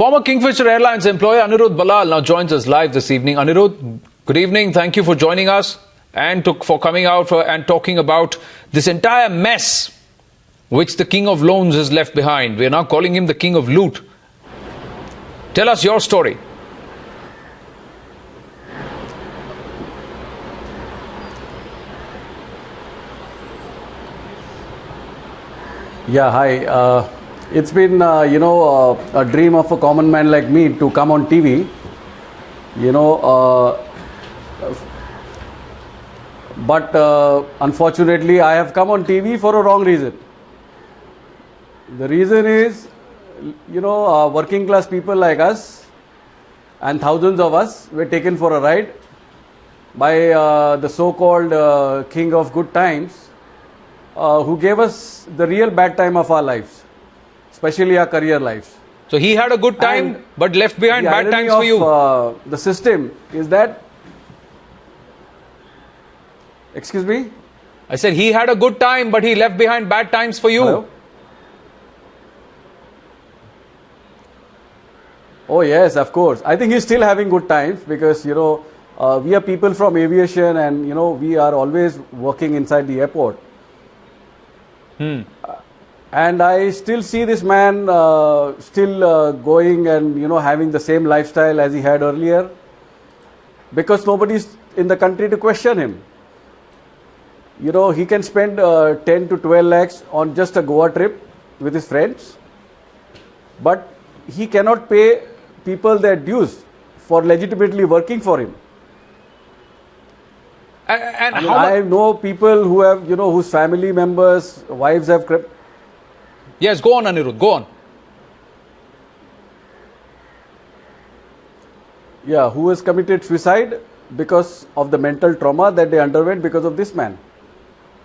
Former Kingfisher Airlines employee Anirudh Balal now joins us live this evening. Anirudh, good evening. Thank you for joining us and for coming out and talking about this entire mess which the king of loans has left behind. We are now calling him the king of loot. Tell us your story. Yeah, hi. It's been, a dream of a common man like me to come on TV. But unfortunately, I have come on TV for a wrong reason. The reason is, working class people like us and thousands of us were taken for a ride by the so-called king of good times, who gave us the real bad time of our lives, especially our career lives. So he had a good time but left behind bad times for you. The system is that... Excuse me? I said he had a good time but he left behind bad times for you. Hello? Oh yes, of course. I think he's still having good times because, we are people from aviation and, we are always working inside the airport. And I still see this man still going and, having the same lifestyle as he had earlier because nobody's in the country to question him. He can spend 10 to 12 lakhs on just a Goa trip with his friends, but he cannot pay people their dues for legitimately working for him. And I know people who have, whose family members, wives have crept. Yes, go on, Anirudh, go on. Yeah, who has committed suicide because of the mental trauma that they underwent because of this man.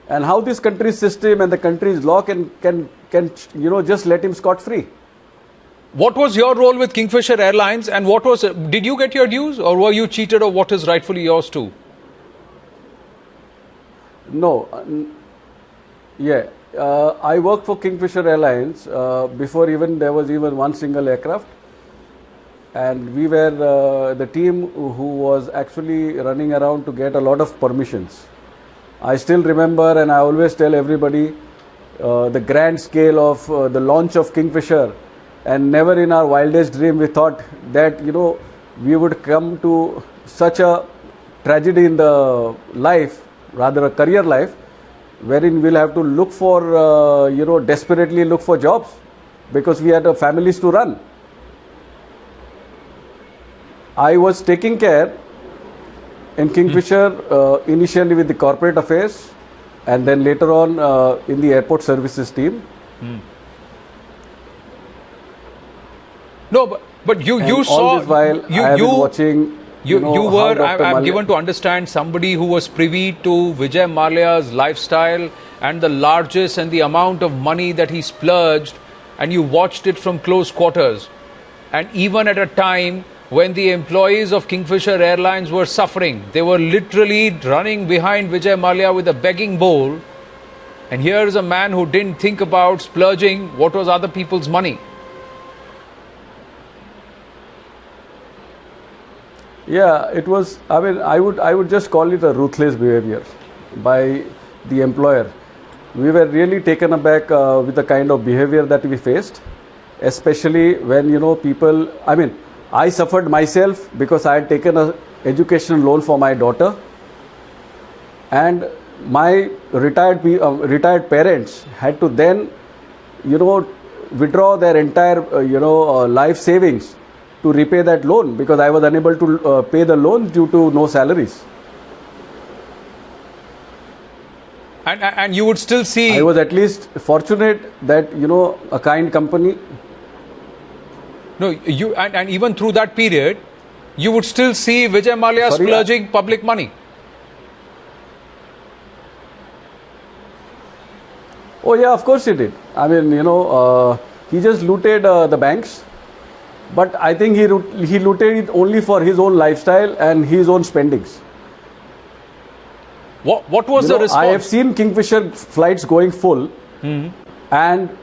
And how this country's system and the country's law can just let him scot-free. What was your role with Kingfisher Airlines and did you get your dues or were you cheated of what is rightfully yours too? No. I worked for Kingfisher Airlines before there was even one single aircraft. And we were the team who was actually running around to get a lot of permissions. I still remember, and I always tell everybody, the grand scale of the launch of Kingfisher. And never in our wildest dream we thought that, we would come to such a tragedy in the life, rather a career life, wherein we'll have to look for, desperately look for jobs because we had families to run. I was taking care in Kingfisher initially with the corporate affairs and then later on in the airport services team. No, but you and saw... all this while I have been watching... You were, I'm given to understand, somebody who was privy to Vijay Mallya's lifestyle and the largesse and the amount of money that he splurged, and you watched it from close quarters. And even at a time when the employees of Kingfisher Airlines were suffering, they were literally running behind Vijay Mallya with a begging bowl. And here is a man who didn't think about splurging what was other people's money. Yeah, it was, I would just call it a ruthless behavior by the employer. We were really taken aback with the kind of behavior that we faced, especially when, people, I suffered myself because I had taken an educational loan for my daughter and my retired parents had to then, withdraw their entire, life savings to repay that loan because I was unable to pay the loan due to no salaries. And you would still see... I was at least fortunate that, a kind company... No, and even through that period, you would still see Vijay Mallya splurging public money. Oh yeah, of course he did. He just looted the banks. But I think he looted it only for his own lifestyle and his own spendings. What was the response? I have seen Kingfisher flights going full, and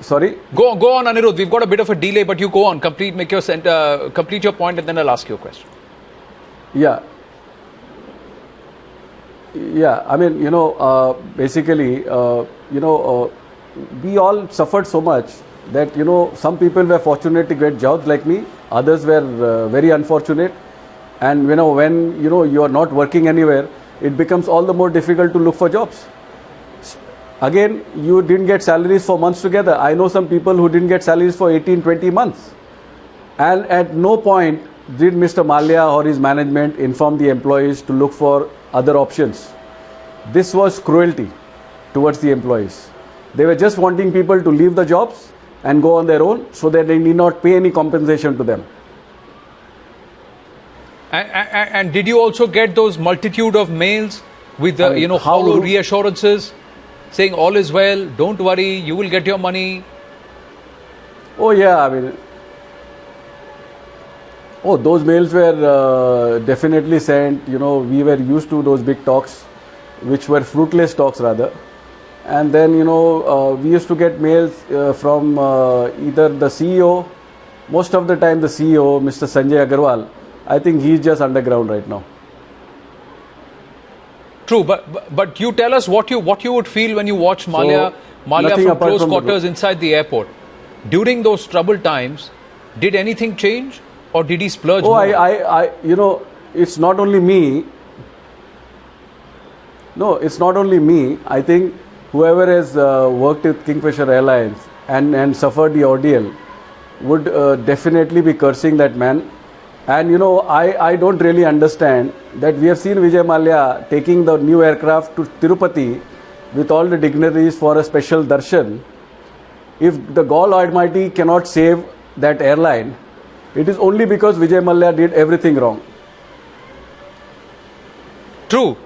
Sorry? Go on, Anirudh. We've got a bit of a delay, but you go on. Complete your point, and then I'll ask you a question. Yeah. Yeah, I mean, basically, we all suffered so much that, some people were fortunate to get jobs like me. Others were very unfortunate. And, when, you are not working anywhere, it becomes all the more difficult to look for jobs. Again, you didn't get salaries for months together. I know some people who didn't get salaries for 18, 20 months. And at no point did Mr. Mallya or his management inform the employees to look for other options. This was cruelty towards the employees. They were just wanting people to leave the jobs and go on their own so that they need not pay any compensation to them. And did you also get those multitude of mails with hollow reassurances saying all is well, don't worry, you will get your money? Oh yeah, I mean, those mails were definitely sent. We were used to those big talks, which were fruitless talks rather. And then, we used to get mails from either the CEO, most of the time the CEO, Mr. Sanjay Agarwal. I think he's just underground right now. True, but you tell us what you would feel when you watch Mallya from close quarters inside the airport. During those troubled times, did anything change, or did he splurge more? It's not only me. No, it's not only me. I think whoever has worked with Kingfisher Airlines and suffered the ordeal would definitely be cursing that man. And I don't really understand that we have seen Vijay Mallya taking the new aircraft to Tirupati with all the dignitaries for a special darshan. If the God Almighty cannot save that airline, it is only because Vijay Mallya did everything wrong. True.